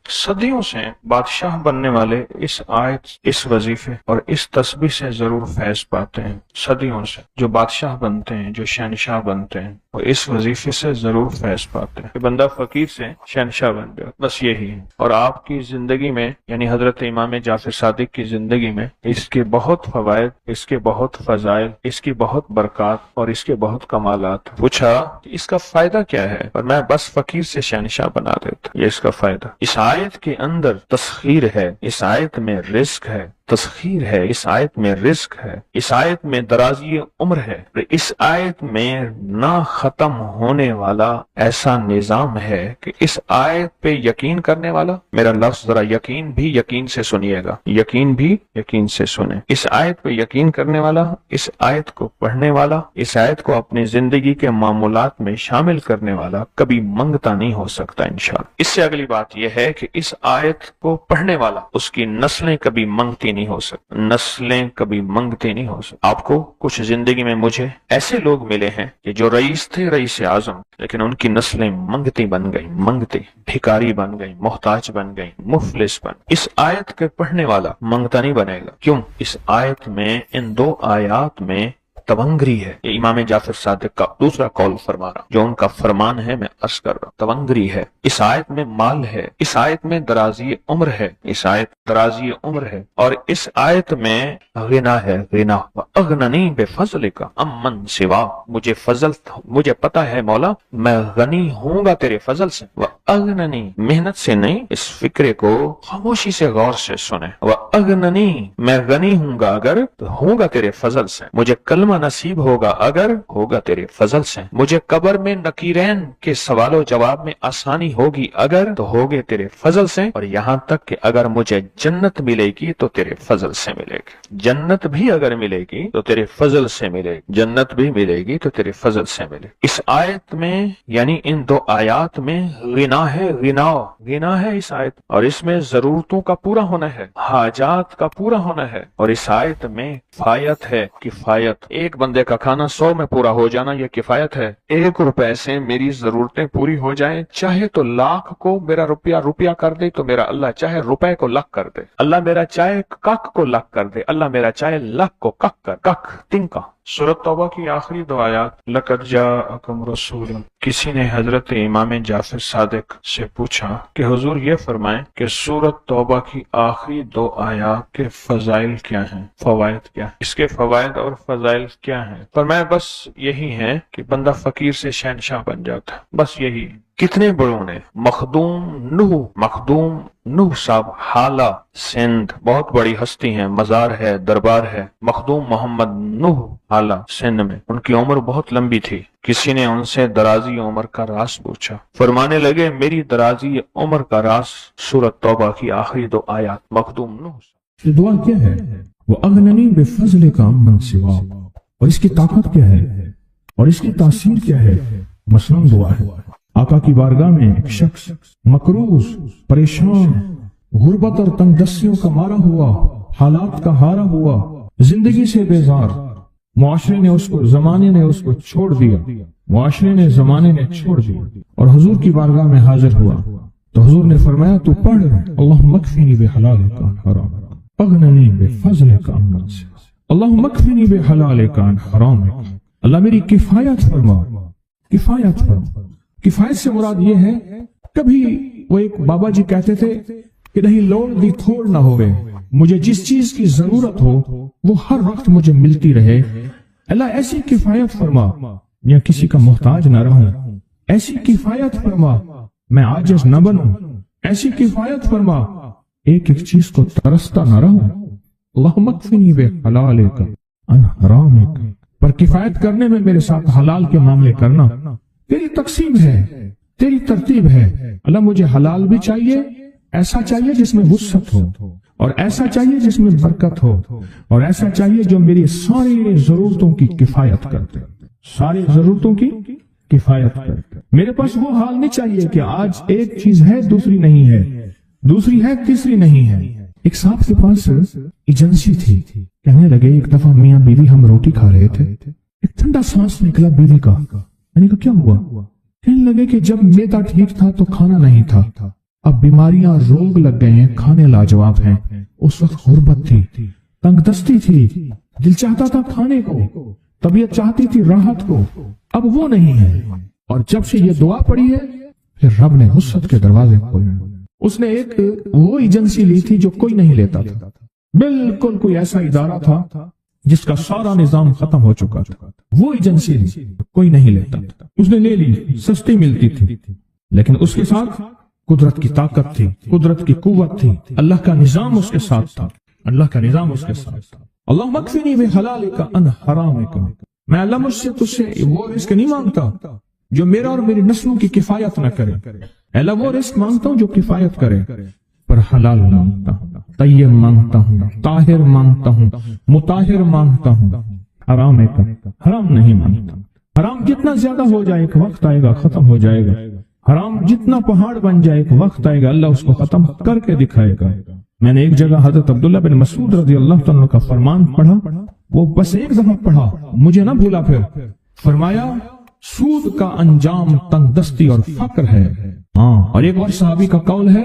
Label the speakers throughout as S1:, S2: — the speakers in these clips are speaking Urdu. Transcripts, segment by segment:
S1: صدیوں سے بادشاہ بننے والے اس آیت، اس وظیفے اور اس تسبیح سے ضرور فیض پاتے ہیں۔ صدیوں سے جو بادشاہ بنتے ہیں، جو شہنشاہ بنتے ہیں، وہ اس وظیفے سے ضرور فیض پاتے ہیں کہ بندہ فقیر سے شہنشاہ بن گیا، بس یہی ہے۔ اور آپ کی زندگی میں، یعنی حضرت امام جعفر صادق کی زندگی میں، اس کے بہت فوائد، اس کے بہت فضائل، اس کی بہت برکات اور اس کے بہت کمالات۔ پوچھا کہ اس کا فائدہ کیا ہے؟ اور میں بس فقیر سے شہنشاہ بنا دیتا، یہ اس کا فائدہ۔ اس آیت کے اندر تسخیر ہے، اس آیت میں رزق ہے، تسخیر ہے، اس آیت میں رزق ہے، اس آیت میں درازی عمر ہے، اس آیت میں نہ ختم ہونے والا ایسا نظام ہے کہ اس آیت پہ یقین کرنے والا، میرا لفظ ذرا یقین بھی یقین سے سنیے گا، یقین بھی یقین سے سنیں، اس آیت پہ یقین کرنے والا، اس آیت کو پڑھنے والا، اس آیت کو اپنی زندگی کے معمولات میں شامل کرنے والا کبھی منگتا نہیں ہو سکتا انشاءاللہ۔ اس سے اگلی بات یہ ہے کہ اس آیت کو پڑھنے والا، اس کی نسلیں کبھی منگتی نہیں ہو سکتی، نسلیں کبھی منگتی نہیں ہو سکتی۔ آپ کو کچھ زندگی میں مجھے ایسے لوگ ملے ہیں کہ جو رئیس تھے، رئیس اعظم، لیکن ان کی نسلیں منگتی بن گئی، منگتی، بھکاری بن گئی، محتاج بن گئی، مفلس بن۔ اس آیت کے پڑھنے والا منگتا نہیں بنے گا، کیوں؟ اس آیت میں، ان دو آیات میں تونگری ہے۔ یہ امام جعفر صادق کا دوسرا قول فرما رہا، جو ان کا فرمان ہے، میں عرض کر رہا ہوں، تونگری ہے۔ اس آیت میں مال ہے، اس آیت میں درازی عمر ہے، اس آیت درازی عمر ہے، اور اس آیت میں غنا ہے، غنا۔ وَأَغْنَنِي بِفَضْلِكَ عَمَّنْ سِوَاكَ، مجھے فضل، مجھے پتا ہے مولا میں غنی ہوں گا تیرے فضل سے۔ وَأَغْنَنِي، محنت سے نہیں، اس فکرے کو خاموشی سے غور سے سنیں۔ وَأَغْنَنِي، میں غنی ہوں گا اگر تو ہوں گا تیرے فضل سے، مجھے کلمہ نصیب ہوگا اگر ہوگا تیرے فضل سے، مجھے قبر میں نکیرین کے سوال و جواب میں آسانی ہوگی اگر تو ہوگے تیرے فضل سے، اور یہاں تک کہ اگر مجھے جنت ملے گی تو تیرے فضل سے ملے گی، جنت بھی اگر ملے گی تو تیرے فضل سے ملے گی، جنت بھی ملے گی تو تیرے فضل سے ملے گی۔ اس آیت میں، یعنی ان دو آیات میں غنا ہے، غنا ہے اس آیت، اور اس میں ضرورتوں کا پورا ہونا ہے، حاجات کا پورا ہونا ہے، اور اس آیت میں کفایت ہے، کفایت۔ ایک بندے کا کھانا 100 میں پورا ہو جانا یہ کفایت ہے۔ 1 روپے سے میری ضرورتیں پوری ہو جائیں، چاہے تو لاکھ کو میرا روپیہ کر دے تو میرا اللہ چاہے روپے کو لاکھ کر دے، اللہ میرا چاہے کک کو لاکھ کر دے، اللہ میرا چاہے لاکھ کو کک کر، کک تنکا۔ سورۃ توبہ کی آخری 2 آیات، لَقَدْ جَاءَكُمْ رَسُولٌ۔ کسی نے حضرت امام جعفر صادق سے پوچھا کہ حضور یہ فرمائیں کہ سورۃ توبہ کی آخری 2 آیات کے فضائل کیا ہیں، فوائد کیا ہیں، اس کے فوائد اور فضائل کیا ہیں؟ فرمایا بس یہی ہے کہ بندہ فقیر سے شہنشاہ بن جاتا ہے، بس یہی۔ کتنے بڑوں نے، مخدوم نوح صاحب، حالہ سندھ، بہت بڑی ہستی ہیں، مزار ہے، دربار ہے، مخدوم محمد نوح حالہ سندھ میں، ان کی عمر بہت لمبی تھی۔ کسی نے ان سے درازی عمر کا راز پوچھا، فرمانے لگے میری درازی عمر کا راز سورۃ توبہ کی آخری 2 آیات۔ مخدوم نوح
S2: دعا کیا ہے؟ وَأَغْنَنِي بِفَضْلِكَ عَمَّنْ سِوَاكَ، اور اس کی طاقت کیا ہے اور اس کی تاثیر کیا ہے؟ مثلاً دعا ہے، آقا کی بارگاہ میں ایک شخص مقروض، پریشان، غربت اور تنگ دستیوں کا مارا ہوا، حالات کا ہارا ہوا، زندگی سے بیزار، معاشرے نے اس کو، زمانے نے اس کو چھوڑ دیا، معاشرے نے، زمانے نے چھوڑ دیا، اور حضور کی بارگاہ میں حاضر ہوا تو حضور نے فرمایا تو پڑھ اللہم اکفنی بحلالک عن حرامک، اغننی بفضلک عمن سواک، اللہم اکفنی بحلالک عن حرامک، اللہ میری کفایت فرما، کفایت فرما۔ کفایت سے مراد یہ ہے، کبھی وہ ایک بابا جی کہتے تھے کہ نہیں لوڑ دی تھوڑ نہ ہوئے، مجھے جس چیز کی ضرورت ہو وہ ہر وقت مجھے ملتی رہے، اللہ ایسی کفایت فرما، یا کسی کا محتاج نہ رہوں، ایسی کفایت فرما، میں عاجز نہ بنوں، ایسی کفایت فرما، ایک ایک چیز کو ترستا نہ رہوں، اللہم اکفنی بحلالک عن حرامک، پر کفایت کرنے میں میرے ساتھ حلال کے معاملے کرنا، تیری تقسیم ہے، تیری ترتیب ہے، اللہ مجھے حلال بھی چاہیے، ایسا چاہیے جس میں وسعت ہو، اور ایسا چاہیے جس میں برکت ہو، اور ایسا چاہیے جو میری ساری ضرورتوں کی کفایت کرتے، ساری ضرورتوں کی کفایت کرتے۔ میرے پاس وہ حال نہیں چاہیے کہ آج ایک چیز ہے دوسری نہیں ہے، دوسری ہے تیسری نہیں ہے۔ ایک صاحب کے پاس ایجنسی تھی، کہنے لگے ایک دفعہ میاں بیوی ہم روٹی کھا رہے تھے، ایک ٹھنڈا سانس نکلا بیوی کا، میں نے کہا کیا ہوا؟ کہنے لگے کہ جب میدا ٹھیک تھا تو کھانا نہیں تھا، اب بیماریاں روگ لگ گئے ہیں, کھانے لاجواب ہیں. اس وقت غربت تھی, تنگ دستی تھی, دل چاہتا تھا کھانے کو, طبیعت چاہتی تھی راحت کو. اب وہ نہیں ہے. اور جب سے یہ دعا پڑی ہے پھر رب نے وسعت کے دروازے کھولے. اس نے ایک وہ ایجنسی لی تھی جو کوئی نہیں لیتا تھا, بالکل کوئی ایسا ادارہ تھا جس کا سارا نظام ختم ہو چکا تھا. وہ ایجنسی لی, کوئی نہیں لیتا تھا. اس نے لے لی, سستی ملتی تھی, لیکن اس کے ساتھ قدرت کی طاقت تھی, قدرت کی قوت تھی, اللہ کا نظام اس کے ساتھ تھا, اللہ کا نظام اس کے ساتھ تھا. اللہ مکفنی بحلالک عن حرامک, میں اللہ مجھ سے تجھ سے وہ رزق نہیں مانگتا جو میرا اور میری نسلوں کی کفایت نہ کرے. اللہ وہ رزق مانگتا ہوں جو کفایت کرے, پر حلال مانگتا ہوں, طیب مانگتا ہوں, طاہر مانگتا ہوں, مطہر مانگتا ہوں. حرام نہیں مانگتا. حرام جتنا زیادہ ہو جائے ایک وقت آئے گا ختم ہو جائے گا. حرام جتنا پہاڑ بن جائے ایک وقت آئے گا اللہ اس کو ختم کر کے دکھائے گا. میں نے ایک جگہ حضرت عبداللہ بن مسعود رضی اللہ عنہ کا فرمان پڑھا, وہ بس ایک دفعہ پڑھا, مجھے نہ بھولا. پھر فرمایا سود کا انجام تنگ دستی اور فقر ہے. اور ایک اور صحابی کا قول ہے,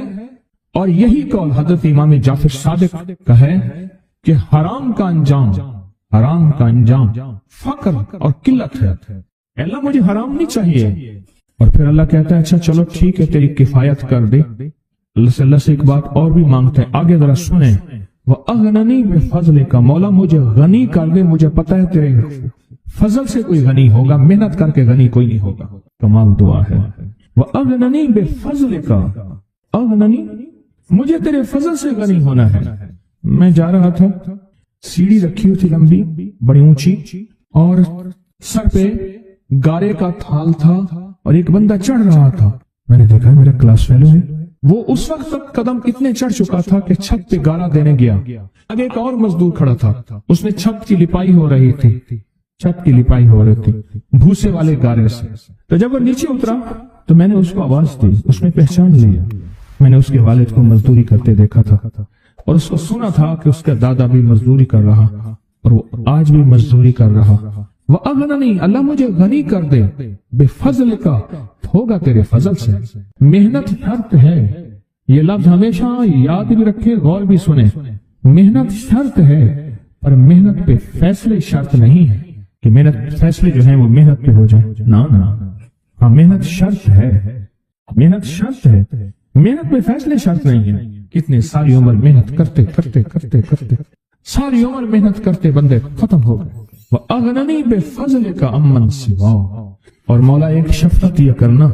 S2: اور یہی قول حضرت امام جعفر صادق کا ہے کہ حرام کا انجام فقر اور قلت ہے. اللہ مجھے حرام نہیں چاہیے. اور پھر اللہ کہتا ہے اچھا چلو ٹھیک ہے تیری کفایت کر دے. اللہ سے ایک بات اور بھی مانگتا ہے, آگے ذرا سنیں. وَأَغْنَنِي بِفَضْلِكَ, مولا مجھے غنی کر دے, مجھے پتہ ہے تیرے فضل سے کوئی غنی ہوگا, محنت کر کے غنی کوئی نہیں ہوگا. کمال دعا ہے. وَأَغْنَنِي بِفَضْلِكَ, اغننی, مجھے تیرے فضل سے غنی ہونا ہے. میں جا رہا تھا, سیڑھی رکھی ہوئی تھی لمبی بڑی اونچی, اور سر پہ گارے کا تھال تھا اور ایک بندہ چڑھ رہا تھا. میں نے دیکھا میرا کلاس فیلو ہے. وہ اس وقت تک قدم اتنے چڑھ چکا تھا کہ چھت پہ گارا دینے گیا. آگے ایک اور مزدور کھڑا تھا, اس نے چھت کی لپائی ہو رہی تھی بھوسے والے گارے سے. تو جب وہ نیچے اترا تو میں نے اس کو آواز دی, اس نے پہچان لیا. میں نے اس کے والد کو مزدوری کرتے دیکھا تھا اور اس کو سنا تھا کہ اس کا دادا بھی مزدوری کر رہا اور وہ آج بھی مزدوری کر رہا. وَأَغْنَنِي, اللہ مجھے غنی کر دے, بِفَضْلِكَ, ہوگا تیرے فضل سے. محنت شرط ہے, یہ لفظ ہمیشہ یاد بھی رکھے, غور بھی سنیں. محنت شرط ہے, پر محنت پہ فیصلے شرط نہیں ہے کہ محنت فیصلے جو ہیں وہ محنت پہ ہو جائیں. نا ہاں, محنت شرط ہے, محنت پہ فیصلے شرط نہیں ہے. کتنے ساری عمر محنت کرتے ساری عمر محنت کرتے بندے ختم ہو گئے. وَأَغْنَنِي بِفَضْلِكَ عَمَّنْ سِوَاهُ, اور مولا ایک شفقت یہ کرنا,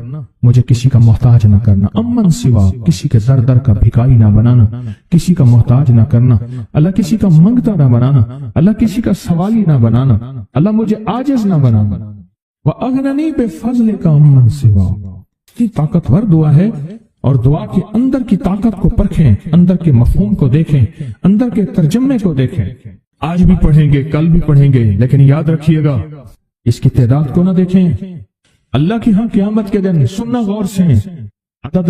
S2: مجھے کسی کا محتاج نہ کرنا. امن سوا, کسی کے در کا بھکاری نہ بنانا, کسی کا محتاج نہ کرنا. اللہ کسی کا منگتا نہ بنانا, اللہ کسی کا سوالی نہ بنانا, اللہ مجھے عاجز نہ بنانا. وَأَغْنَنِي بِفَضْلِكَ عَمَّنْ سِوَاهُ, یہ طاقتور دعا ہے. اور دعا کے اندر کی طاقت کو پرکھیں, اندر کے مفہوم کو دیکھیں, اندر کے ترجمے کو دیکھیں. آج بھی پڑھیں گے, کل بھی پڑھیں گے, لیکن یاد رکھیے گا اس کی تعداد کو نہ دیکھیں. اللہ کی ہاں قیامت کے دن سننا غور سے, عدد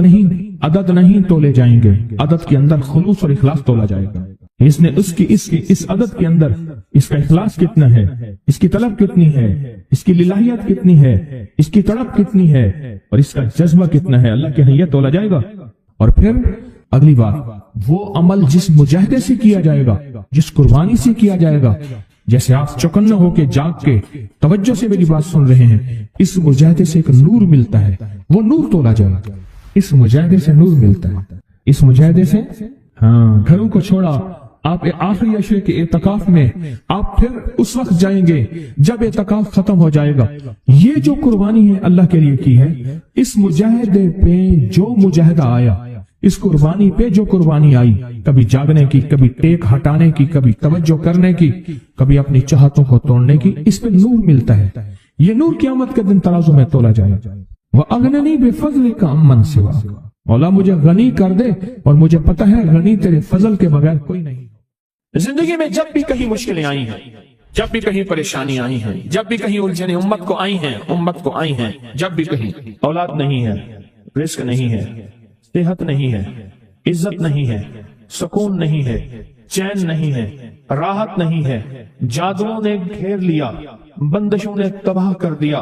S2: نہیں تولے جائیں گے, عدد کے اندر خلوص اور اخلاص تولا جائے گا. اس نے اس عدد کے اندر اس کا اخلاص کتنا ہے, اس کی طلب کتنی ہے, اس کی للہیت کتنی ہے, اس کی تڑپ کتنی ہے, اور اس کا جذبہ کتنا ہے, اللہ کے ہاں یہ تولا جائے گا. اور پھر اگلی بات, وہ عمل جس مجاہدے سے کیا جائے گا, جس قربانی سے کیا جائے گا. جیسے آپ چوکنا ہو کے جاگ کے توجہ سے میری بات سن رہے ہیں, اس مجاہدے سے ایک نور ملتا ہے, وہ نور تولا جائے گا. اس مجاہدے سے نور ملتا ہے, اس مجاہدے سے. ہاں, گھروں کو چھوڑا, آپ آخری عشرے کے اعتکاف میں آپ پھر اس وقت جائیں گے جب اعتکاف ختم ہو جائے گا. یہ جو قربانی ہے اللہ کے لیے کی ہے, اس مجاہدے پہ جو مجاہدہ آیا, اس قربانی پہ جو قربانی آئی, کبھی جاگنے کی, کبھی ٹیک ہٹانے کی, کبھی توجہ کرنے کی, کبھی اپنی چاہتوں کو توڑنے کی, اس پہ نور ملتا ہے. یہ نور قیامت کے دن ترازو میں تولا جائے. وَأَغْنَنِي بِفَضْلِكَ عَمَّنْ سِوَاهُ, مولا مجھے غنی کر دے, اور مجھے پتہ ہے غنی تیرے فضل کے بغیر کوئی نہیں. زندگی میں جب بھی کہیں مشکلیں آئی ہیں, جب بھی کہیں پریشانی آئی ہیں, جب بھی کہیں الجھنیں امت کو آئی ہیں, جب بھی کہیں اولاد نہیں ہے, رزق نہیں ہے, صحت نہیں ہے, عزت نہیں ہے, سکون نہیں ہے, چین نہیں ہے, راحت نہیں ہے, جادوؤں نے گھیر لیا, بندشوں نے تباہ کر دیا,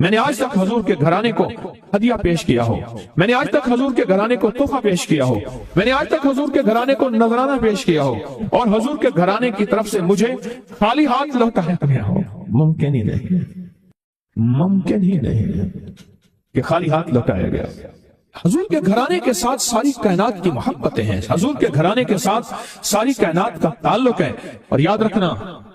S3: میں نے آج تک حضور کے گھرانے کو ہدیہ پیش کیا ہو، میں نے آج تک حضور کے گھرانے کو تحفہ پیش کیا ہو، میں نے آج تک حضور کے گھرانے کو نذرانہ پیش کیا ہو، اور حضور کے گھرانے کی طرف سے مجھے خالی ہاتھ لوٹایا گیا ہو۔ ممکن ہی نہیں، ممکن ہی نہیں کہ خالی ہاتھ لوٹایا گیا۔ حضور کے گھرانے کے ساتھ ساری کائنات کی محبتیں ہیں، حضور کے گھرانے کے ساتھ ساری کائنات کا تعلق ہے۔ اور یاد رکھنا،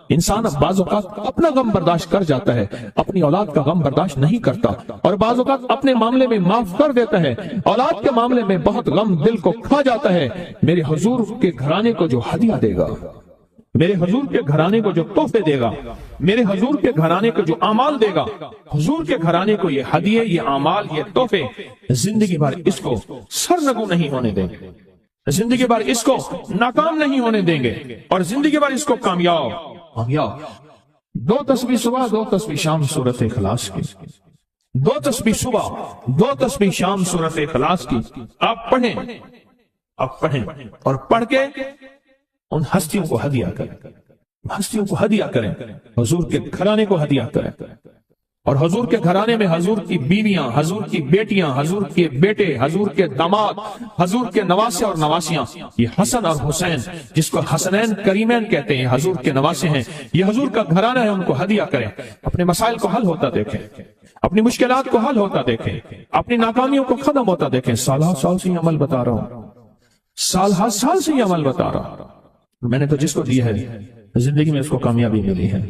S3: انسان بعض اوقات اپنا غم برداشت کر جاتا ہے، اپنی اولاد کا غم برداشت نہیں کرتا، اور بعض اوقات اپنے معاملے میں معاف کر دیتا ہے، اولاد کے معاملے میں بہت غم دل کو کھا جاتا ہے۔ میرے حضور کے گھرانے کو جو ہدیہ دے گا، میرے حضور کے گھرانے کو جو تحفے دے گا، میرے حضور کے گھرانے کو جو اعمال دے گا، حضور کے گھرانے کو یہ ہدیے، یہ اعمال، یہ تحفے زندگی بھر اس کو سرنگو نہیں ہونے دیں گے، زندگی بھر اس کو ناکام نہیں ہونے دیں گے، اور زندگی بھر اس کو کامیاب۔ دو تسبیح صبح، دو تسبیح شام سورۃ اخلاص کی، دو تسبیح صبح، دو تسبیح شام سورۃ اخلاص کی آپ پڑھیں، آپ پڑھیں، اور پڑھ کے ان ہستیوں کو ہدیہ کریں، ہستیوں کو ہدیہ کریں، حضور کے گھرانے کو ہدیہ کریں۔ اور حضور کے گھرانے میں حضور کی بیویاں، حضور کی بیٹیاں، حضور کے بیٹے، حضور کے داماد، حضور کے نواسے اور نواسیاں، یہ حسن اور حسین جس کو حسنین کریمین کہتے ہیں، حضور کے نواسے ہیں، یہ حضور کا گھرانہ ہے، ان کو ہدیہ کریں۔ اپنے مسائل کو حل ہوتا دیکھیں، اپنی مشکلات کو حل ہوتا دیکھیں، اپنی ناکامیوں کو ختم ہوتا دیکھیں۔ سال سے یہ عمل بتا رہا ہوں، سال سے یہ عمل بتا رہا ہوں۔ میں نے تو جس کو دیا ہے زندگی میں اس کو کامیابی ملی ہے،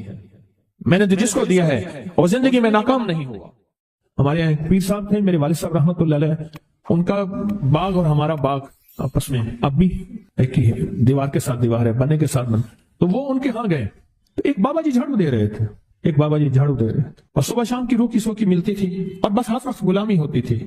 S3: میں نے تو جس کو دیا ہے اور زندگی میں ناکام نہیں ہوا۔ ہمارے یہاں ایک پیر صاحب تھے، میرے والد صاحب رحمۃ اللہ علیہ، ان کا باغ اور ہمارا باغ آپس میں اب بھی ایک ہی ہے، دیوار کے ساتھ دیوار ہے، بنے کے ساتھ بن۔ تو وہ ان کے ہاں گئے تو ایک بابا جی جھاڑو دے رہے تھے، ایک بابا جی جھاڑو دے رہے تھے، اور صبح شام کی روکی سوکی ملتی تھی، اور بس ہر وقت غلامی ہوتی تھی،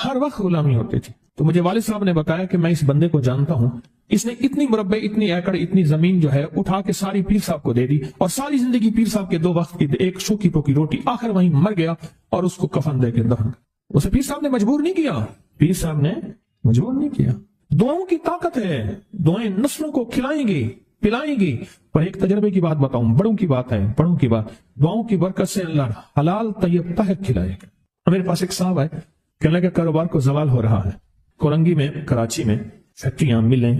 S3: ہر وقت غلامی ہوتی تھی۔ تو مجھے والد صاحب نے بتایا کہ میں اس بندے کو جانتا ہوں، اس نے اتنی مربع، اتنی ایکڑ، اتنی زمین جو ہے اٹھا کے ساری پیر صاحب کو دے دی، اور ساری زندگی پیر صاحب کے 2 وقت کی ایک شوکی پوکی روٹی، آخر وہیں مر گیا اور اس کو کفن دے کے دفن۔ اسے پیر صاحب نے مجبور نہیں کیا، پیر صاحب نے مجبور نہیں کیا۔ دعاؤں کی طاقت ہے، دعائیں نسلوں کو کھلائیں گی، پلائیں گی۔ پر ایک تجربے کی بات بتاؤں، بڑوں کی بات ہے، بڑوں کی بات، دعاؤں کی برکت سے اللہ حلال طیب طاہر کھلائے گا۔ میرے پاس ایک صاحب ہے، کہنے لگا کاروبار کو زوال ہو رہا ہے، کورنگی میں، کراچی میں فیکٹریاں، ملیں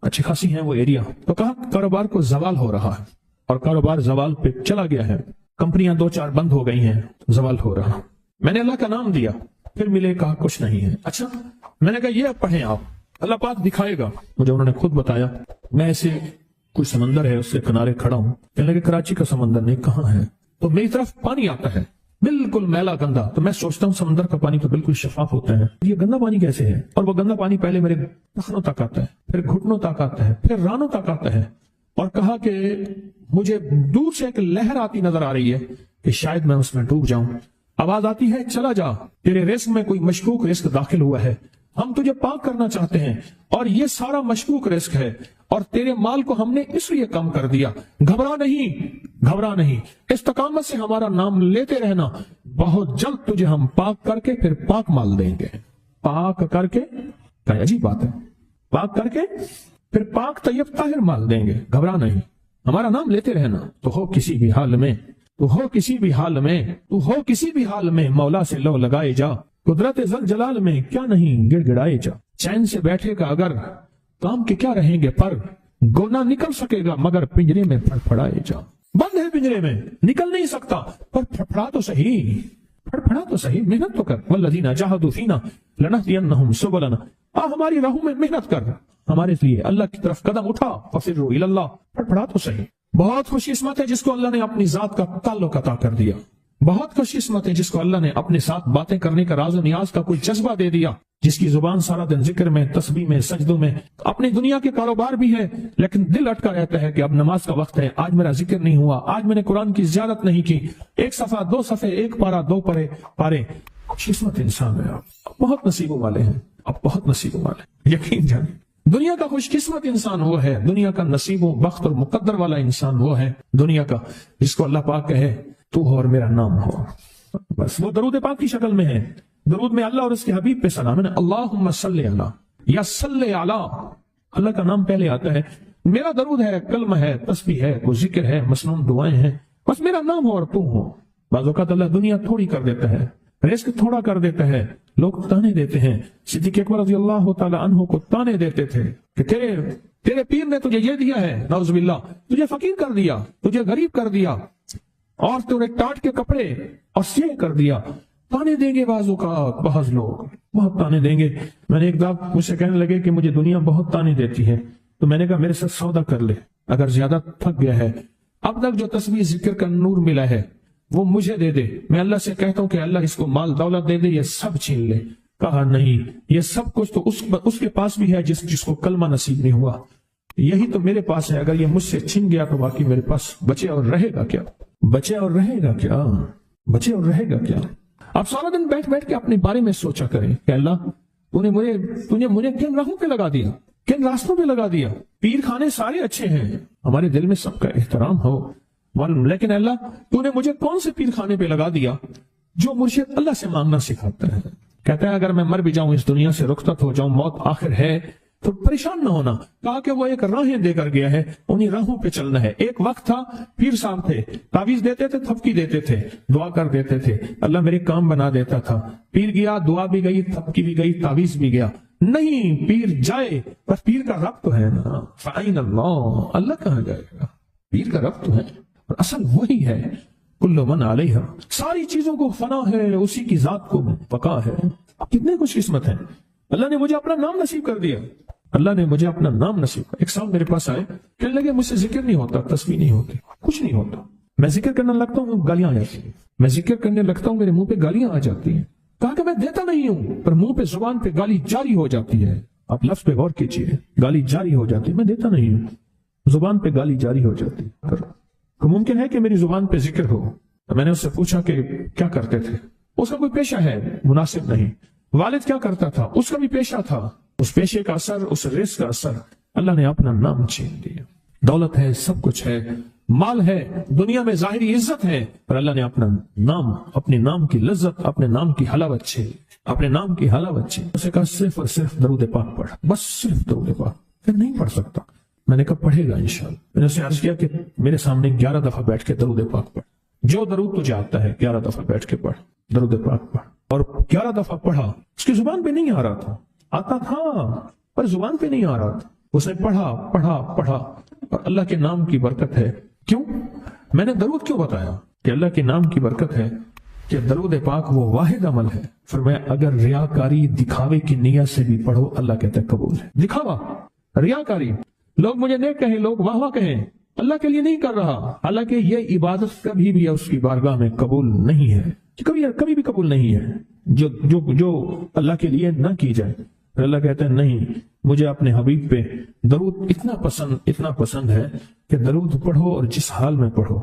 S3: اچھی خاصی ہیں وہ ایریا، تو کہا کاروبار کو زوال ہو رہا ہے، اور کاروبار زوال پہ چلا گیا ہے، کمپنیاں 2-4 بند ہو گئی ہیں، زوال ہو رہا۔ میں نے اللہ کا نام دیا، پھر ملے، کہا کچھ نہیں ہے۔ اچھا، میں نے کہا یہ پڑھیں آپ، اللہ پاک دکھائے گا مجھے۔ انہوں نے خود بتایا، میں ایسے کوئی سمندر ہے اس سے کنارے کھڑا ہوں، کہنے لگے کراچی کا سمندر نہیں، کہاں ہے؟ تو میری طرف پانی آتا ہے بالکل میلا گندا، تو میں سوچتا ہوں سمندر کا پانی تو بالکل شفاف ہوتا ہے، یہ گندا پانی کیسے ہے؟ اور وہ گندا پانی پہلے میرے ٹخنوں تک آتا ہے، پھر گھٹنوں تک آتا ہے، پھر رانوں تک آتا ہے۔ اور کہا کہ مجھے دور سے ایک لہر آتی نظر آ رہی ہے کہ شاید میں اس میں ڈوب جاؤں۔ آواز آتی ہے چلا جا، تیرے رزق میں کوئی مشکوک رزق داخل ہوا ہے، ہم تجھے پاک کرنا چاہتے ہیں، اور یہ سارا مشکوک رزق ہے، اور تیرے مال کو ہم نے اس لیے کم کر دیا۔ گھبرا نہیں، گھبرا نہیں، استقامت سے ہمارا نام لیتے رہنا، بہت جلد تجھے ہم پاک کر کے پھر پاک مال دیں گے۔ پاک کر کے، کیا عجیب بات ہے، پاک کر کے پھر پاک طیب طاہر مال دیں گے۔ گھبرا نہیں، ہمارا نام لیتے رہنا، تو ہو کسی بھی حال میں، تو ہو کسی بھی حال میں، تو ہو کسی بھی حال میں، مولا سے لو لگائے جا، قدرت ذل جلال میں کیا نہیں گڑ گڑائے جا۔ چین سے بیٹھے گا اگر کام کے کیا رہیں گے پر، گونا نکل سکے گا مگر پنجرے میں پھڑپھڑائے جا۔ بند ہے پنجرے میں، نکل نہیں سکتا، پر پھڑپھڑا تو صحیح، پھڑپھڑا تو صحیح، محنت تو کر۔ والذین جاہدوا فینا لنہدینہم سبلنا، ہماری راہوں میں محنت کر، ہمارے لیے اللہ کی طرف قدم اٹھا، ففروا الی اللہ، پھڑپھڑا تو صحیح۔ بہت خوش قسمت ہے جس کو اللہ نے اپنی ذات کا تعلق عطا کر دیا، بہت خوش قسمت ہے جس کو اللہ نے اپنے ساتھ باتیں کرنے کا راز و نیاز کا کوئی جذبہ دے دیا، جس کی زبان سارا دن ذکر میں، تسبیح میں، سجدوں میں، اپنی دنیا کے کاروبار بھی ہے، لیکن دل اٹکا رہتا ہے کہ اب نماز کا وقت ہے، آج میرا ذکر نہیں ہوا، آج میں نے قرآن کی زیارت نہیں کی، 1 صفحہ 2 صفحے، 1 پارہ 2 پارے۔ خوش قسمت انسان ہے آپ، بہت نصیبوں والے ہیں آپ، بہت نصیبوں والے، یقین جانیں۔ دنیا کا خوش قسمت انسان وہ ہے، دنیا کا نصیبوں، بخت اور مقدر والا انسان وہ ہے دنیا کا جس کو اللہ پاک کہے تو ہو اور میرا نام ہو، بس وہ درود پاک کی شکل میں ہے۔ درود میں اللہ اور اس کے حبیب پہ سلام ہے، اللہم صلی علی یا صلی علی، اللہ کا نام پہلے آتا ہے، میرا درود ہے، کلمہ ہے، تسبیح ہے، وہ ذکر ہے، مسنون دعائیں ہیں، بس میرا نام ہو اور تو ہو، بعض اوقات اللہ دنیا تھوڑی کر دیتا ہے، رزق تھوڑا کر دیتا ہے، لوگ تانے دیتے ہیں۔ صدیق اکبر رضی اللہ تعالی عنہ کو تانے دیتے تھے کہ تیرے پیر نے تجھے یہ دیا ہے، نعوذ باللہ، تجھے فقیر کر دیا، تجھے غریب کر دیا، اور تجھے ٹاٹ کے کپڑے اور سیہ کر دیا۔ تانے دیں گے بعض اوقات، بعض لوگ بہت تانے دیں گے۔ میں نے ایک دفعہ مجھ سے کہنے لگے کہ مجھے دنیا بہت تانے دیتی ہے، تو میں نے کہا میرے ساتھ سودا کر لے، اگر زیادہ تھک گیا ہے، اب تک جو تسبیح ذکر کا نور ملا ہے وہ مجھے دے دے، میں اللہ سے کہتا ہوں کہ اللہ اس کو مال دولت دے دے، یہ سب چھین لے۔ کہا نہیں، یہ سب کچھ تو اس کے پاس بھی ہے جس کو کلمہ نصیب نہیں ہوا، یہی تو میرے پاس ہے، اگر یہ مجھ سے چھن گیا تو باقی میرے پاس بچے اور رہے گا کیا؟ بچے اور رہے گا کیا؟ بچے اور رہے گا کیا؟ آپ سارا دن بیٹھ بیٹھ کے اپنے بارے میں سوچا کریں کہ اللہ تو نے مجھے کن راہوں پہ لگا دیا، کن راستوں پہ لگا دیا۔ پیر خانے سارے اچھے ہیں، ہمارے دل میں سب کا احترام ہو، لیکن اللہ تو نے مجھے کون سے پیر خانے پہ لگا دیا جو مرشد اللہ سے مانگنا سکھاتا ہے؟ کہتا ہے اگر میں مر بھی جاؤں، اس دنیا سے رخصت ہو جاؤں، موت آخر ہے، تو پریشان نہ ہونا۔ کہا کہ وہ ایک راہیں دے کر گیا ہے، انہی راہوں پہ چلنا ہے۔ ایک وقت تھا پیر صاحب تھے، تعویذ دیتے تھے، تھپکی دیتے تھے، دعا کر دیتے تھے، اللہ میرے کام بنا دیتا تھا۔ پیر گیا، دعا بھی گئی، تھپکی بھی گئی، تعویذ بھی گیا۔ نہیں، پیر جائے بس پیر کا رب تو ہے نا، فَأَيْنَ اللَّهُ، اللہ کہاں جائے گا؟ پیر کا رب تو ہے، اور اصل وہی ہے۔ کل من علیہا، ساری چیزوں کو فنا ہے، اسی کی ذات کو بقا ہے۔ اب کتنے خوش قسمت ہیں، اللہ نے مجھے اپنا نام نصیب کر دیا، اللہ نے مجھے اپنا نام نصیب کر۔ ایک صاحب میرے پاس آئے، کہنے لگے مجھ سے ذکر نہیں ہوتا، تسبیح نہیں ہوتی، کچھ نہیں ہوتا، میں ذکر کرنے لگتا ہوں گالیاں آ جاتی ہیں، میں ذکر کرنے لگتا ہوں میرے منہ پہ گالیاں آ جاتی ہیں۔ کہا کہ میں دیتا نہیں ہوں، پر منہ پہ زبان پہ گالی جاری ہو جاتی ہے۔ آپ لفظ پہ غور کیجیے، گالی جاری ہو جاتی ہے، میں دیتا نہیں ہوں، زبان پہ گالی جاری ہو جاتی ہے۔ تو ممکن ہے کہ میری زبان پہ ذکر ہو۔ تو میں نے اس سے پوچھا کہ کیا کرتے تھے؟ اس کا کوئی پیشہ ہے مناسب نہیں۔ والد کیا کرتا تھا؟ اس کا بھی پیشہ تھا، اس پیشے کا اثر، اس رزق کا اثر، اللہ نے اپنا نام چھین دیا۔ دولت ہے، سب کچھ ہے، مال ہے، دنیا میں ظاہری عزت ہے، پر اللہ نے اپنا نام، اپنے نام کی لذت، اپنے نام کی حلاوت چھین، اپنے نام کی حلاوت چھین۔ اسے کہا صرف اور صرف درود پاک پڑھ، بس صرف درود پاک۔ پھر نہیں پڑھ سکتا۔ میں نے کہا پڑھے گا انشاءاللہ۔ میں نے اسے عرض کیا کہ میرے سامنے 11 دفعہ بیٹھ کے درود پاک پڑھ، جو درود تجھے آتا ہے 11 دفعہ بیٹھ کے پڑھ، درود پاک پڑھ۔ اور 11 دفعہ پڑھا، اس کی زبان پہ نہیں آ رہا تھا، آتا تھا پر زبان پہ نہیں آ رہا تھا۔ اس نے پڑھا پڑھا پڑھا، اور اللہ کے نام کی برکت ہے۔ کیوں میں نے درود کیوں بتایا؟ کہ اللہ کے نام کی برکت ہے کہ درود پاک وہ واحد عمل ہے، فرمایا اگر ریاکاری، دکھاوے کی نیت سے بھی پڑھو، اللہ کہتا ہے قبول ہے۔ دکھاوا، ریاکاری، لوگ مجھے نیک کہیں، لوگ واہ واہ کہیں، اللہ کے لیے نہیں کر رہا، حالانکہ یہ عبادت کبھی بھی اس کی بارگاہ میں قبول نہیں ہے، کبھی بھی قبول نہیں ہے جو اللہ کے لیے نہ کی جائے۔ پھر اللہ کہتا ہے نہیں، مجھے اپنے حبیب پہ درود اتنا پسند ہے کہ درود پڑھو اور جس حال میں پڑھو،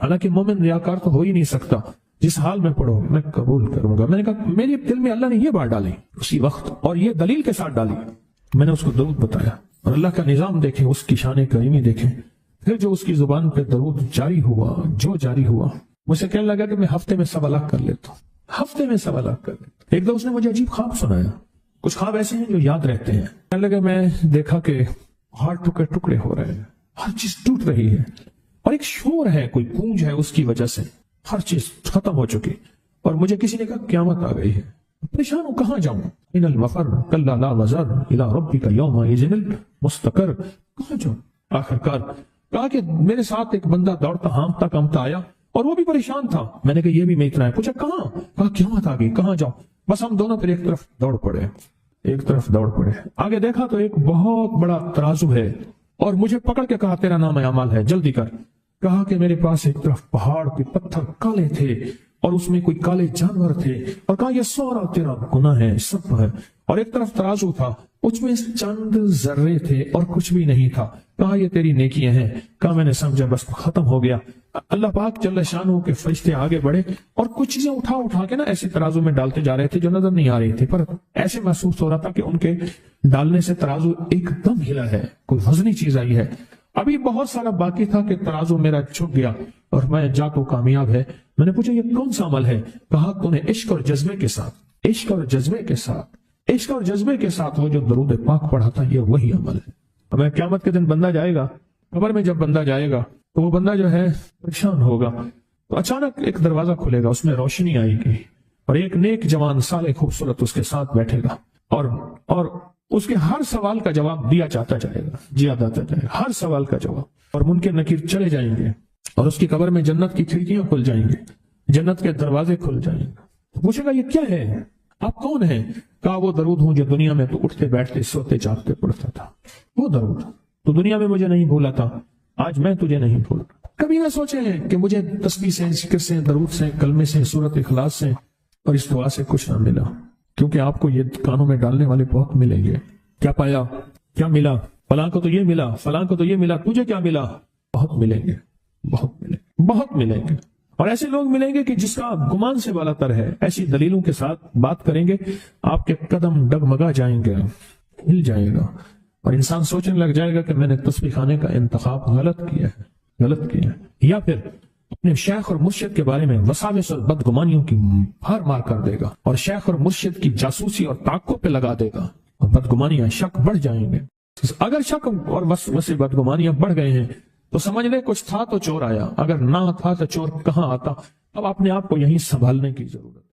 S3: حالانکہ مومن ریاکار تو ہو ہی نہیں سکتا، جس حال میں پڑھو میں قبول کروں گا۔ میں نے کہا میرے دل میں اللہ نے یہ بات ڈالی اسی وقت، اور یہ دلیل کے ساتھ ڈالی۔ میں نے اس کو درود بتایا، اور اللہ کا نظام دیکھیں، اس کی شان کریمی دیکھیں۔ پھر جو اس کی زبان پہ درود جاری ہوا، مجھ سے کہنے لگا کہ میں ہفتے میں 1.25 لاکھ کر لیتا ہوں، ہفتے میں 1.25 لاکھ کر لیتا ہوں۔ ایک دو اس نے مجھے عجیب خواب سنایا، کچھ خواب ایسے ہیں جو یاد رہتے ہیں۔ کہنے لگا میں دیکھا کہ ہاتھ ٹکڑے ٹکڑے ہو رہے ہیں، ہر چیز ٹوٹ رہی ہے، اور ایک شور ہے، کوئی گونج ہے، اس کی وجہ سے ہر چیز ختم ہو چکی۔ اور مجھے کسی نے کہا قیامت آ گئی ہے، پریشان ہوں، کہاں جاؤں؟ ان المفر کلا لا وزر الى ربک یومئذ المستقر، کہاں جاؤں؟ آخرکار کہا کہ میرے ساتھ ایک بندہ دوڑتا ہانپتا کامتا آیا، اور وہ بھی پریشان تھا۔ میں نے کہا یہ بھی میں اتنا ہے، پوچھا کہاں؟ کہا قیامت آ گئی، کہاں جاؤں؟ بس ہم دونوں پھر ایک طرف دوڑ پڑے۔ آگے دیکھا تو ایک بہت بڑا ترازو ہے، اور مجھے پکڑ کے کہا تیرا نام اعمال ہے، جلدی کر۔ کہا کہ میرے پاس ایک طرف پہاڑ کے پتھر کالے تھے، اور اس میں کوئی کالے جانور تھے، اور کہا یہ سورا تیرا گناہ ہے، سب ہے۔ اور ایک طرف ترازو تھا، اس میں چند ذرے تھے اور کچھ بھی نہیں تھا۔ کہا یہ تیری نیکیاں ہیں۔ کہا میں نے سمجھا بس ختم ہو گیا۔ اللہ پاک جل شانہ کے فرشتے آگے بڑھے، اور کچھ چیزیں اٹھا کے نا ایسے ترازو میں ڈالتے جا رہے تھے جو نظر نہیں آ رہی تھی، پر ایسے محسوس ہو رہا تھا کہ ان کے ڈالنے سے ترازو ایک دم ہلا ہے، کوئی وزنی چیز آئی ہے۔ ابھی بہت سارا باقی تھا کہ ترازو میرا جھک گیا، اور میں جا تو کامیاب ہے۔ میں نے پوچھا یہ کون سا عمل ہے؟ کہا تو نے عشق اور جذبے کے ساتھ وہ جو درود پاک پڑھا تھا، یہ وہی عمل ہے۔ اب قیامت کے دن بندہ جائے گا قبر میں، جب بندہ جائے گا تو وہ بندہ جو ہے پریشان ہوگا، تو اچانک ایک دروازہ کھلے گا، اس میں روشنی آئے گی اور ایک نیک جوان صالح خوبصورت اس کے ساتھ بیٹھے گا اور اس کے ہر سوال کا جواب دیا جاتا جائے گا، ہر سوال کا جواب، اور منکر نکیر چلے جائیں گے اور اس کی قبر میں جنت کی کھڑکیاں کھل جائیں گے، جنت کے دروازے کھل جائیں گے۔ پوچھے گا یہ کیا ہے، آپ کون ہیں؟ کہا وہ درود ہوں جو دنیا میں تو اٹھتے بیٹھتے سوتے جاگتے پڑھتا تھا، وہ درود تو دنیا میں مجھے نہیں بھولا تھا، آج میں تجھے نہیں بھول۔ کبھی نہ سوچے ہیں کہ مجھے تسبیح سے، ذکر سے، درود سے، کلمے سے، سورت اخلاص سے اور اس دعا سے کچھ نہ ملا، کیونکہ آپ کو یہ کانوں میں ڈالنے والے بہت ملیں گے۔ کیا پایا، کیا ملا؟ فلاں کو تو یہ ملا، فلاں کو تو یہ ملا، تجھے کیا ملا؟ بہت ملیں گے، بہت ملیں گے، اور ایسے لوگ ملیں گے کہ جس کا گمان سے بالا تر ہے، ایسی دلیلوں کے ساتھ بات کریں گے، آپ کے قدم ڈگمگا جائیں گے، ہل جائے گا، اور انسان سوچنے لگ جائے گا کہ میں نے تسبیح خانے کا انتخاب غلط کیا ہے، یا پھر اپنے شیخ اور مرشد کے بارے میں وساوس اور بدگمانیوں کی بھار مار کر دے گا، اور شیخ اور مرشد کی جاسوسی اور تعقب پہ لگا دے گا، اور بدگمانیاں، شک بڑھ جائیں گے۔ اگر شک اور وسوسے بدگمانیاں بڑھ گئے ہیں تو سمجھ لے کچھ تھا تو چور آیا، اگر نہ تھا تو چور کہاں آتا۔ اب اپنے آپ کو یہیں سنبھالنے کی ضرورت